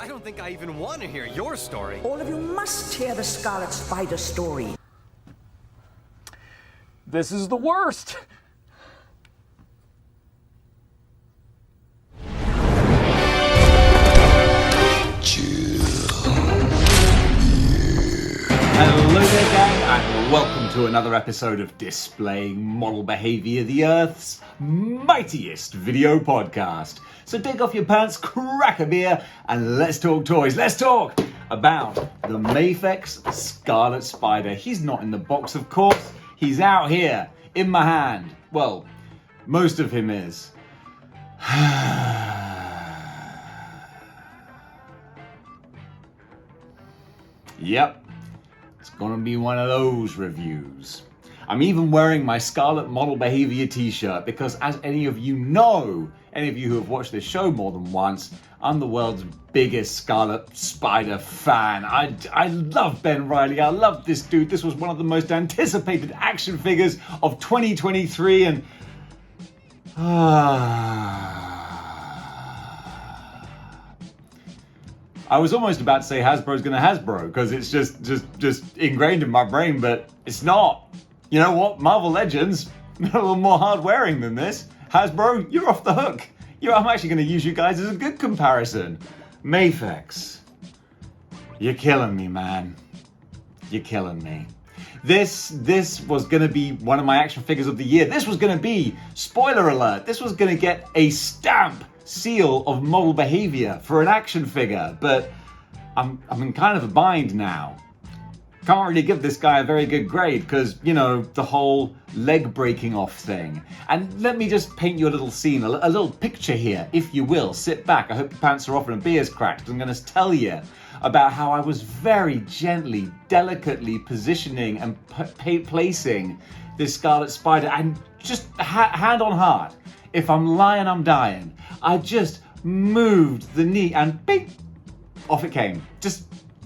I don't think I even want to hear your story. All of you must hear the Scarlet Spider story. This is the worst. Hello there, gang, and welcome to another episode of Displaying Model Behaviour, the Earth's mightiest video podcast. So take off your pants, crack a beer, and let's talk toys. Let's talk about the Mafex Scarlet Spider. He's not in the box, of course. He's out here, in my hand. Well, most of him is. Yep. It's gonna be one of those reviews. I'm even wearing my Scarlet Model Behaviour t-shirt because, as any of you know, any of you who have watched this show more than once, I'm the world's biggest Scarlet Spider fan. I love Ben-Reilly. I love this dude. This was one of the most anticipated action figures of 2023, and I was almost about to say Hasbro's gonna Hasbro because it's just ingrained in my brain, but it's not. You know what? Marvel Legends, they're a little more hard-wearing than this. Hasbro, you're off the hook. I'm actually gonna use you guys as a good comparison. Mafex, you're killing me, man. You're killing me. This was gonna be one of my action figures of the year. This was gonna be, spoiler alert, this was gonna get a stamp seal of model behavior for an action figure, but I'm in kind of a bind now. Can't really give this guy a very good grade because, you know, the whole leg breaking off thing. And let me just paint you a little scene, a little picture here, if you will. Sit back, I hope your pants are off and a beer's cracked. I'm going to tell you about how I was very gently, delicately positioning and placing this Scarlet Spider, and just hand on heart, if I'm lying, I'm dying. I just moved the knee and bing, off it came.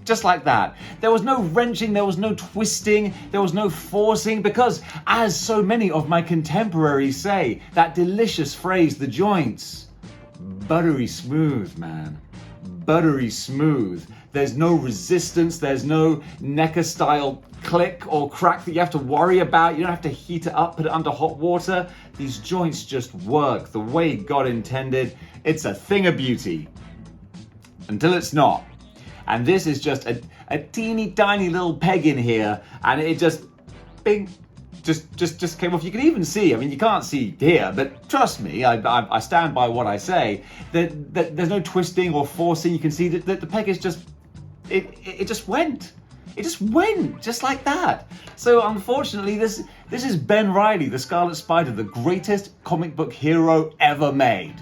Just like that. There was no wrenching, there was no twisting, there was no forcing, because as so many of my contemporaries say, that delicious phrase, the joints, buttery smooth, man. Buttery smooth. There's no resistance, there's no NECA style click or crack that you have to worry about. You don't have to heat it up, put it under hot water. These joints just work the way God intended. It's a thing of beauty. Until it's not. And this is just a teeny tiny little peg in here, and it just, bing, just came off. You can even see, I mean, you can't see here, but trust me, I stand by what I say, that there's no twisting or forcing. You can see that the peg is just, it just went. It just went, just like that. So unfortunately, this is Ben-Reilly, the Scarlet Spider, the greatest comic book hero ever made.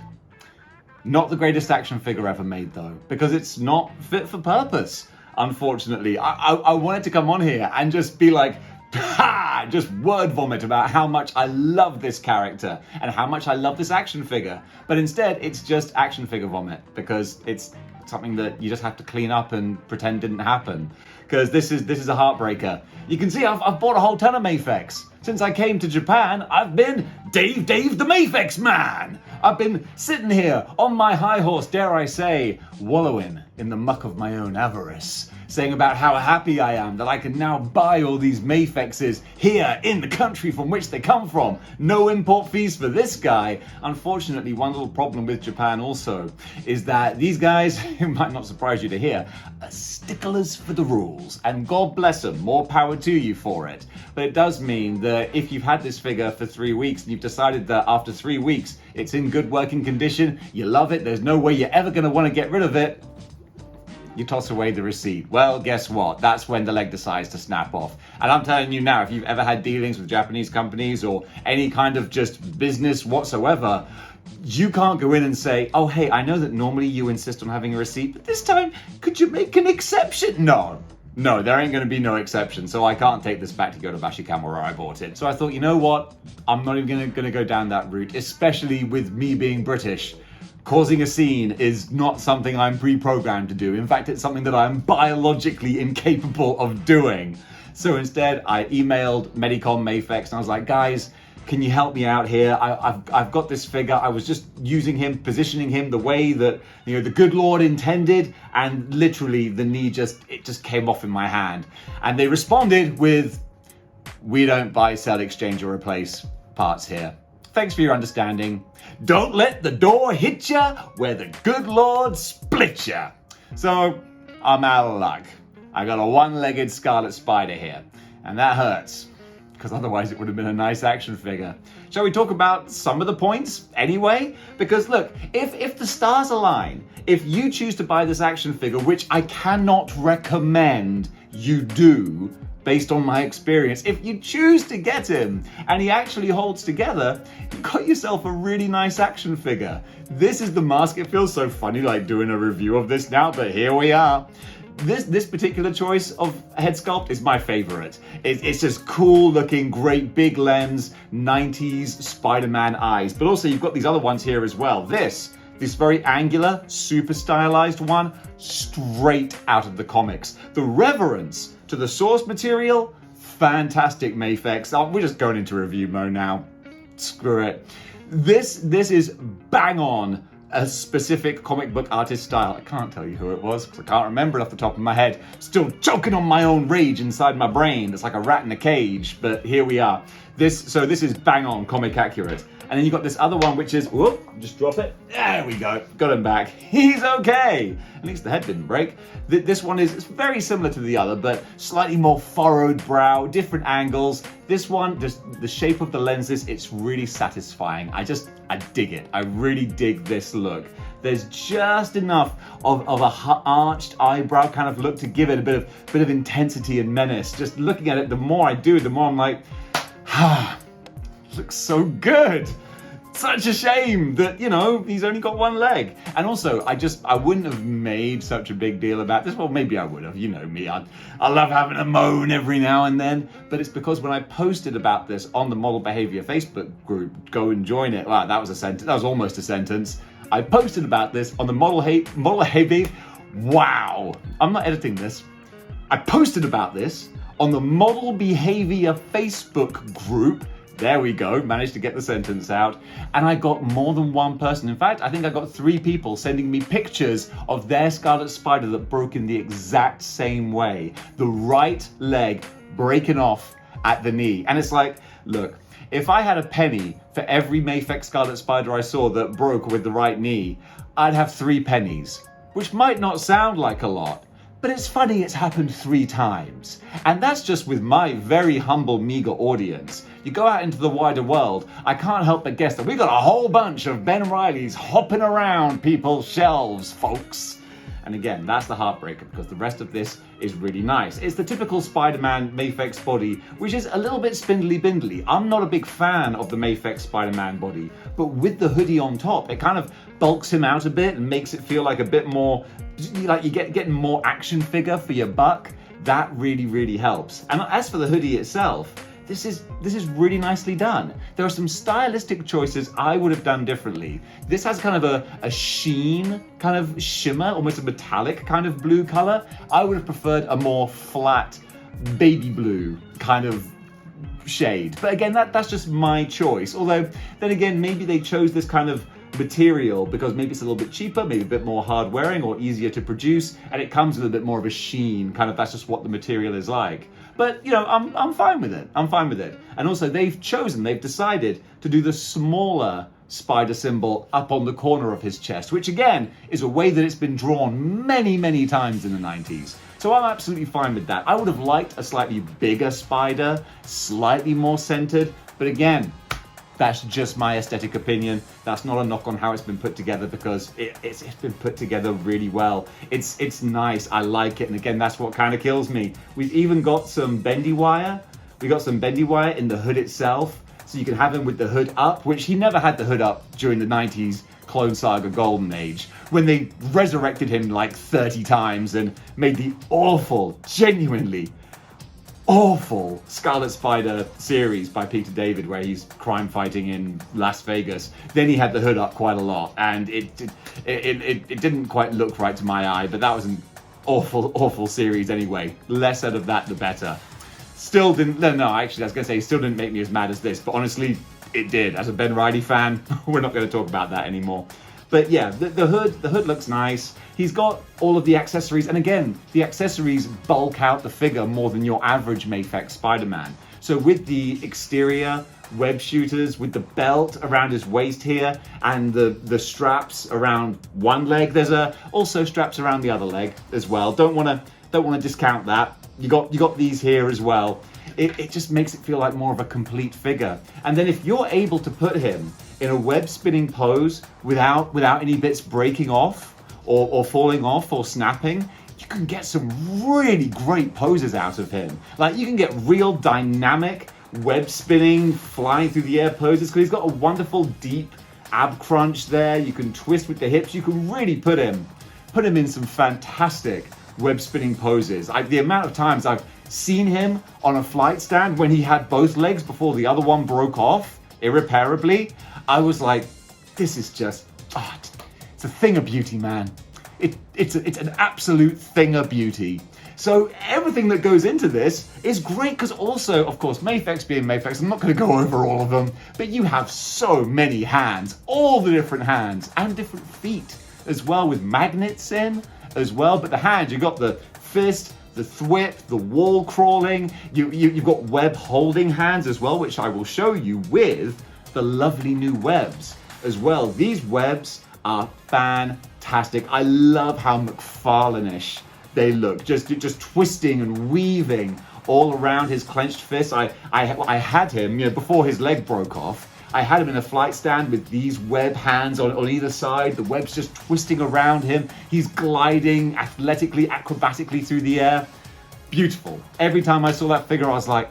Not the greatest action figure ever made, though, because it's not fit for purpose, unfortunately. I wanted to come on here and just be like, ha! Just word vomit about how much I love this character and how much I love this action figure. But instead, it's just action figure vomit, because it's something that you just have to clean up and pretend didn't happen. Because this is a heartbreaker. You can see I've bought a whole ton of Mafex. Since I came to Japan, I've been Dave the Mafex man. I've been sitting here on my high horse, dare I say, wallowing in the muck of my own avarice, saying about how happy I am that I can now buy all these Mafexes here in the country from which they come from. No import fees for this guy. Unfortunately, one little problem with Japan also is that these guys, it might not surprise you to hear, are sticklers for the rules. And God bless them, more power to you for it. But it does mean that if you've had this figure for 3 weeks and you've decided that after 3 weeks it's in good working condition, you love it, there's no way you're ever going to want to get rid of it, you toss away the receipt. Well, guess what? That's when the leg decides to snap off. And I'm telling you now, if you've ever had dealings with Japanese companies or any kind of just business whatsoever, you can't go in and say, oh, hey, I know that normally you insist on having a receipt, but this time, could you make an exception? No, there ain't going to be no exception, so I can't take this back to go to Bashikama where I bought it. So I thought, you know what? I'm not even going to go down that route, especially with me being British. Causing a scene is not something I'm pre-programmed to do. In fact, it's something that I'm biologically incapable of doing. So instead, I emailed Medicom Mafex and I was like, guys, can you help me out here? I've got this figure. I was just using him, positioning him the way that, you know, the good Lord intended, and literally the knee just came off in my hand. And they responded with, we don't buy, sell, exchange, or replace parts here. Thanks for your understanding. Don't let the door hit ya where the good Lord split ya. So I'm out of luck. I got a one-legged scarlet spider here, and that hurts, because otherwise it would have been a nice action figure. Shall we talk about some of the points anyway? Because look, if the stars align, if you choose to buy this action figure, which I cannot recommend you do based on my experience, if you choose to get him and he actually holds together, you've got yourself a really nice action figure. This is the mask. It feels so funny like doing a review of this now, but here we are. This particular choice of head sculpt is my favorite. It's just cool looking, great big lens, 90s Spider-Man eyes. But also you've got these other ones here as well. This very angular, super stylized one, straight out of the comics. The reverence to the source material, fantastic Mafex. Oh, we're just going into review mode now. Screw it. This is bang on a specific comic book artist style. I can't tell you who it was because I can't remember it off the top of my head. Still choking on my own rage inside my brain. It's like a rat in a cage, but here we are. This is bang on comic accurate. And then you got this other one, which is, whoop, just drop it. There we go, got him back. He's okay. At least the head didn't break. This one is very similar to the other, but slightly more furrowed brow, different angles. This one, just the shape of the lenses, it's really satisfying. I dig it. I really dig this look. There's just enough of a arched eyebrow kind of look to give it a bit of intensity and menace. Just looking at it, the more I do, the more I'm like, looks so good. Such a shame that, you know, he's only got one leg. And also, I wouldn't have made such a big deal about this. Well, maybe I would have, you know me. I love having a moan every now and then. But it's because when I posted about this on the Model Behaviour Facebook group, go and join it. Wow, that was a sentence. That was almost a sentence. I posted about this on the Model Behaviour. Wow. I'm not editing this. I posted about this on the Model Behaviour Facebook group. There we go, managed to get the sentence out. And I got more than one person. In fact, I think I got 3 people sending me pictures of their Scarlet Spider that broke in the exact same way. The right leg breaking off at the knee. And it's like, look, if I had a penny for every Mafex Scarlet Spider I saw that broke with the right knee, I'd have 3 pennies, which might not sound like a lot. But it's funny it's happened 3 times. And that's just with my very humble, meager audience. You go out into the wider world, I can't help but guess that we got a whole bunch of Ben-Reillys hopping around people's shelves, folks. And again, that's the heartbreaker because the rest of this is really nice. It's the typical Spider-Man Mafex body, which is a little bit spindly-bindly. I'm not a big fan of the Mafex Spider-Man body, but with the hoodie on top, it kind of bulks him out a bit and makes it feel like a bit more, like you're getting more action figure for your buck. That really, really helps. And as for the hoodie itself, this is really nicely done. There are some stylistic choices I would have done differently. This has kind of a sheen, kind of shimmer, almost a metallic kind of blue color. I would have preferred a more flat baby blue kind of shade. But again, that's just my choice. Although, then again, maybe they chose this kind of material because maybe it's a little bit cheaper, maybe a bit more hard wearing or easier to produce, and it comes with a bit more of a sheen, kind of that's just what the material is like. But, you know, I'm fine with it. I'm fine with it. And also they've decided to do the smaller spider symbol up on the corner of his chest, which again is a way that it's been drawn many, many times in the 90s. So I'm absolutely fine with that. I would have liked a slightly bigger spider, slightly more centered, but again, that's just my aesthetic opinion. That's not a knock on how it's been put together because it's been put together really well. It's nice, I like it, and again, that's what kind of kills me. We've even got some bendy wire. We got some bendy wire in the hood itself, so you can have him with the hood up, which he never had the hood up during the 90s Clone Saga Golden Age, when they resurrected him like 30 times and made the awful, genuinely awful Scarlet Spider series by Peter David where he's crime fighting in Las Vegas. Then he had the hood up quite a lot and it didn't quite look right to my eye, but that was an awful series anyway. Less said of that the better. Still didn't, no, actually I was going to say still didn't make me as mad as this, but honestly, it did. As a Ben-Reilly fan, we're not going to talk about that anymore. But yeah, the hood looks nice. He's got all of the accessories, and again, the accessories bulk out the figure more than your average Mafex Spider-Man. So with the exterior web shooters, with the belt around his waist here, and the straps around one leg, there's also straps around the other leg as well. Don't want to discount that. You got these here as well. It just makes it feel like more of a complete figure. And then if you're able to put him in a web spinning pose without any bits breaking off or falling off or snapping, you can get some really great poses out of him. Like, you can get real dynamic web spinning, flying through the air poses, because he's got a wonderful deep ab crunch there. You can twist with the hips. You can really put him in some fantastic web spinning poses. The amount of times I've seen him on a flight stand when he had both legs before the other one broke off irreparably, I was like, this is just, it's a thing of beauty, man. It's an absolute thing of beauty. So everything that goes into this is great, because also, of course, Mafex being Mafex, I'm not going to go over all of them, but you have so many hands, all the different hands, and different feet as well, with magnets in as well. But the hands, you've got the fist, the thwip, the wall crawling, you've got web holding hands as well, which I will show you with the lovely new webs as well. These webs are fantastic. I love how McFarlane-ish they look, just twisting and weaving all around his clenched fist. I had him, before his leg broke off, I had him in a flight stand with these web hands on either side. The web's just twisting around him. He's gliding athletically, acrobatically through the air. Beautiful. Every time I saw that figure, I was like,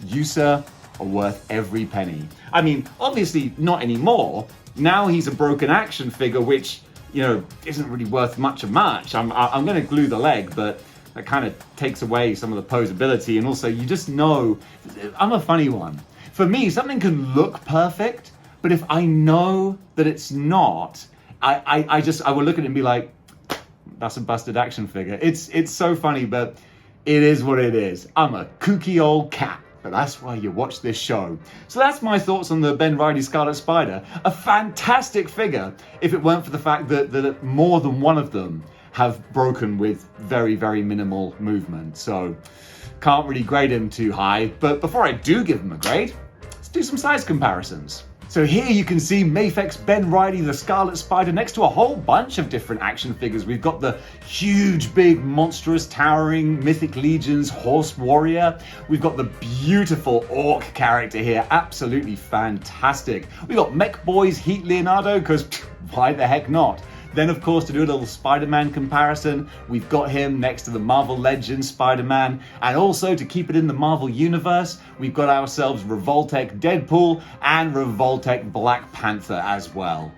you, sir, are worth every penny. I mean, obviously not anymore. Now he's a broken action figure, which, isn't really worth much. I'm going to glue the leg, but that kind of takes away some of the posability. And also, you just know, I'm a funny one. For me, something can look perfect, but if I know that it's not, I will look at it and be like, that's a busted action figure. It's so funny, but it is what it is. I'm a kooky old cat, but that's why you watch this show. So that's my thoughts on the Ben-Reilly Scarlet Spider. A fantastic figure, if it weren't for the fact that more than one of them have broken with very, very minimal movement. So can't really grade him too high. But before I do give him a grade, let's do some size comparisons. So here you can see Mafex Ben-Reilly the Scarlet Spider next to a whole bunch of different action figures. We've got the huge, big, monstrous, towering Mythic Legions Horse Warrior. We've got the beautiful Orc character here, absolutely fantastic. We've got Mech Boy's Heat Leonardo, because why the heck not? Then, of course, to do a little Spider-Man comparison, we've got him next to the Marvel Legends Spider-Man. And also, to keep it in the Marvel Universe, we've got ourselves Revoltech Deadpool and Revoltech Black Panther as well.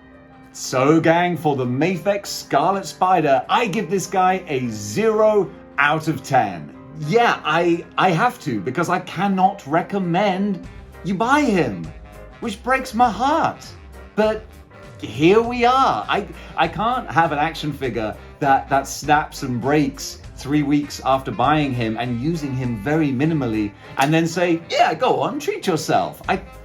So, gang, for the Mafex Scarlet Spider, I give this guy a 0 out of 10. Yeah, I have to, because I cannot recommend you buy him, which breaks my heart. But here we are. I can't have an action figure that snaps and breaks 3 weeks after buying him and using him very minimally and then say, yeah, go on, treat yourself.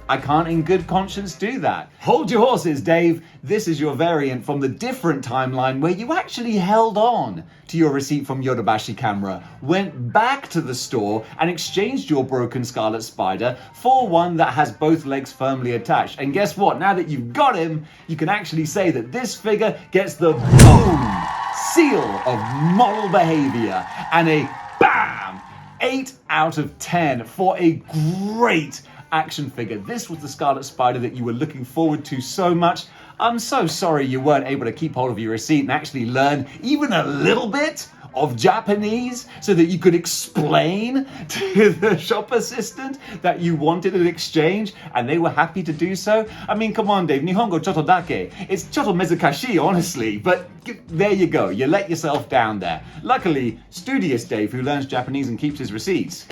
I can't in good conscience do that. Hold your horses, Dave. This is your variant from the different timeline where you actually held on to your receipt from Yodobashi Camera, went back to the store and exchanged your broken Scarlet Spider for one that has both legs firmly attached. And guess what? Now that you've got him, you can actually say that this figure gets the boom seal of model behavior and a bam 8 out of 10 for a great action figure. This was the Scarlet Spider that you were looking forward to so much. I'm so sorry you weren't able to keep hold of your receipt and actually learn even a little bit of Japanese so that you could explain to the shop assistant that you wanted an exchange and they were happy to do so. I mean, come on, Dave, Nihongo choto dake. It's choto mezukashi, honestly, but there you go. You let yourself down there. Luckily, studious Dave, who learns Japanese and keeps his receipts,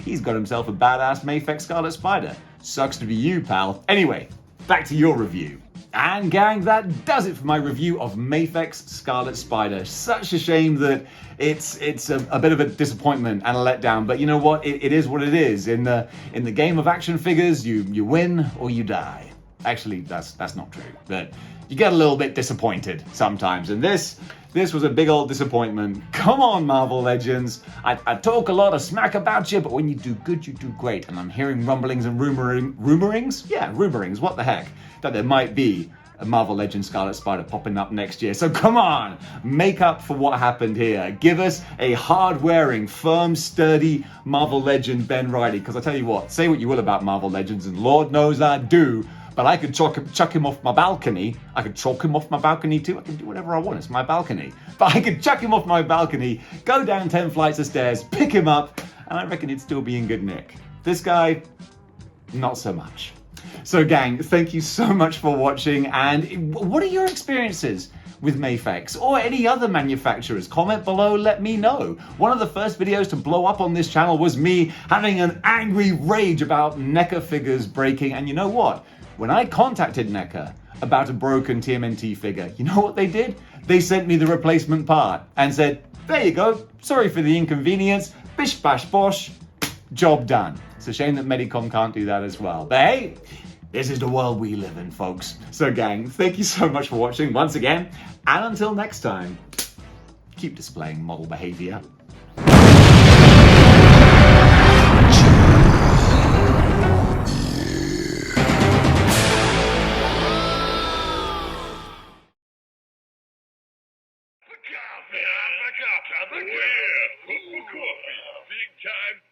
he's got himself a badass Mafex Scarlet Spider. Sucks to be you, pal. Anyway, back to your review. And gang, that does it for my review of Mafex Scarlet Spider. Such a shame that it's a bit of a disappointment and a letdown, but you know what? It is what it is. In the game of action figures, you win or you die. Actually, that's not true, but you get a little bit disappointed sometimes, and this was a big old disappointment. Come on, Marvel Legends. I talk a lot of smack about you, but when you do good, you do great. And I'm hearing rumblings and rumorings? Yeah, rumorings, what the heck? That there might be a Marvel Legends Scarlet Spider popping up next year. So come on, make up for what happened here. Give us a hard-wearing, firm, sturdy Marvel Legend Ben-Reilly. Because I tell you what, say what you will about Marvel Legends, and Lord knows I do, but I could chuck him off my balcony. I could chalk him off my balcony too. I can do whatever I want. It's my balcony. But I could chuck him off my balcony, go down 10 flights of stairs, pick him up, and I reckon he'd still be in good nick. This guy, not so much. So gang, thank you so much for watching. And what are your experiences with Mafex or any other manufacturers? Comment below, let me know. One of the first videos to blow up on this channel was me having an angry rage about NECA figures breaking. And you know what? When I contacted NECA about a broken TMNT figure, you know what they did? They sent me the replacement part and said, there you go, sorry for the inconvenience, bish bash bosh, job done. It's a shame that Medicom can't do that as well. But hey, this is the world we live in, folks. So gang, thank you so much for watching once again, and until next time, keep displaying model behavior. Coffee, big time.